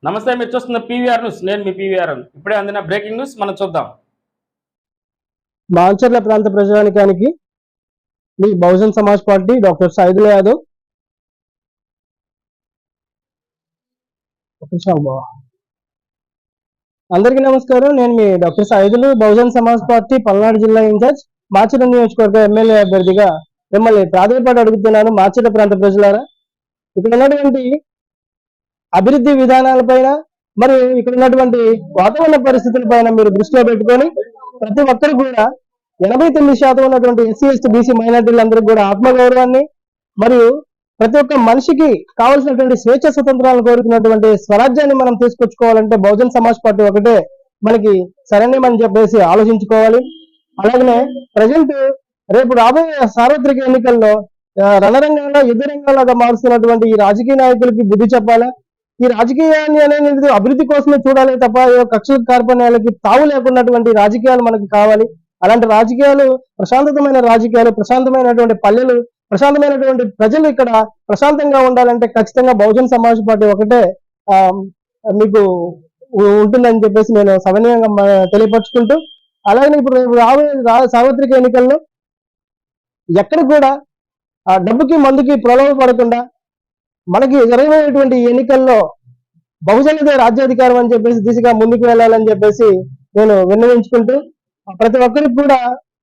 నమస్తే, మీరు చూస్తున్న పీవీఆర్ న్యూస్. నేను మీ పీవీఆర్. ఇప్పుడే అందిన బ్రేకింగ్ న్యూస్ మనం చూద్దాం. మాంచర్ల ప్రాంత ప్రజానికానికి మీ బహుజన్ సమాజ్ పార్టీ డాక్టర్ సైదుల్ యాదవ్. అందరికీ నమస్కారం. నేను మీ డాక్టర్ సైదుల్, బహుజన్ సమాజ్ పార్టీ పల్నాడు జిల్లా ఇన్ఛార్జ్, మాచర్ల నియోజకవర్గ ఎమ్మెల్యే అభ్యర్థిగా మిమ్మల్ని ప్రాధాన్యపాటు అడుగుతున్నాను. మాచర్ల ప్రాంత ప్రజలారా, ఇక్కడ ఉన్నటువంటి అభివృద్ధి విధానాలపైన మరియు ఇక్కడ ఉన్నటువంటి వాతావరణ పరిస్థితులపైన మీరు దృష్టిలో పెట్టుకొని ప్రతి ఒక్కరు కూడా 89% ఉన్నటువంటి ఎస్సీ ఎస్టీ బీసీ మైనార్టీలందరికీ కూడా ఆత్మగౌరవాన్ని మరియు ప్రతి ఒక్క మనిషికి కావాల్సినటువంటి స్వేచ్ఛ స్వతంత్రాలను కోరుకున్నటువంటి స్వరాజ్యాన్ని మనం తీసుకొచ్చుకోవాలంటే బహుజన్ సమాజ్ పార్టీ ఒకటే మనకి సరైనమని చెప్పేసి ఆలోచించుకోవాలి. అలాగనే ప్రజెంట్ రేపు రాబోయే సార్వత్రిక ఎన్నికల్లో రణరంగంలో యుద్ధ రంగంలాగా మారుస్తున్నటువంటి ఈ రాజకీయ నాయకులకి బుద్ధి చెప్పాలా. ఈ రాజకీయాన్ని అనేది అభివృద్ధి కోసమే చూడాలి తప్ప కక్షల కార్పణ్యాలకి తావు లేకున్నటువంటి రాజకీయాలు మనకి కావాలి. అలాంటి రాజకీయాలు ప్రశాంతమైన రాజకీయాలు, ప్రశాంతమైనటువంటి పల్లెలు, ప్రశాంతమైనటువంటి ప్రజలు ఇక్కడ ప్రశాంతంగా ఉండాలంటే ఖచ్చితంగా బహుజన్ సమాజ్ పార్టీ ఒకటే మీకు ఉంటుందని చెప్పేసి నేను సవినయంగా తెలియపరుచుకుంటూ, అలాగే ఇప్పుడు రాబోయే సార్వత్రిక ఎన్నికల్లో ఎక్కడ కూడా డబ్బుకి మందుకి ప్రలోభ పడకుండా మనకి జరగబోయేటువంటి ఎన్నికల్లో బహుజనులదే రాజ్యాధికారం అని చెప్పేసి దిశగా ముందుకు వెళ్ళాలని చెప్పేసి నేను విన్నవించుకుంటూ ప్రతి ఒక్కరికి కూడా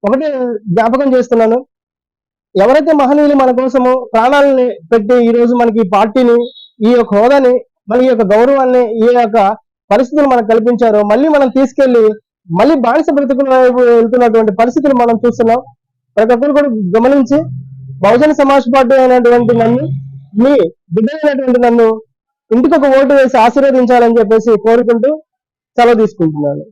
ఒకటే జ్ఞాపకం చేస్తున్నాను. ఎవరైతే మహనీయులు మన కోసము ప్రాణాలని పెట్టి ఈ రోజు మనకి ఈ పార్టీని, ఈ యొక్క హోదాని, మన ఈ యొక్క గౌరవాన్ని, ఈ యొక్క పరిస్థితులు మనకు కల్పించారో మళ్ళీ మనం తీసుకెళ్లి మళ్ళీ బానిస బ్రతుకుల వైపు వెళ్తున్నటువంటి పరిస్థితులు మనం చూస్తున్నాం. ప్రతి ఒక్కరు కూడా గమనించి బహుజన సమాజ్ పార్టీ అయినటువంటి నన్ను, మీ బిడ్డ అయినటువంటి నన్ను ఇంటికి ఒక ఓటు వేసి ఆశీర్వదించాలని చెప్పేసి కోరుకుంటూ సెలవు తీసుకుంటున్నాను.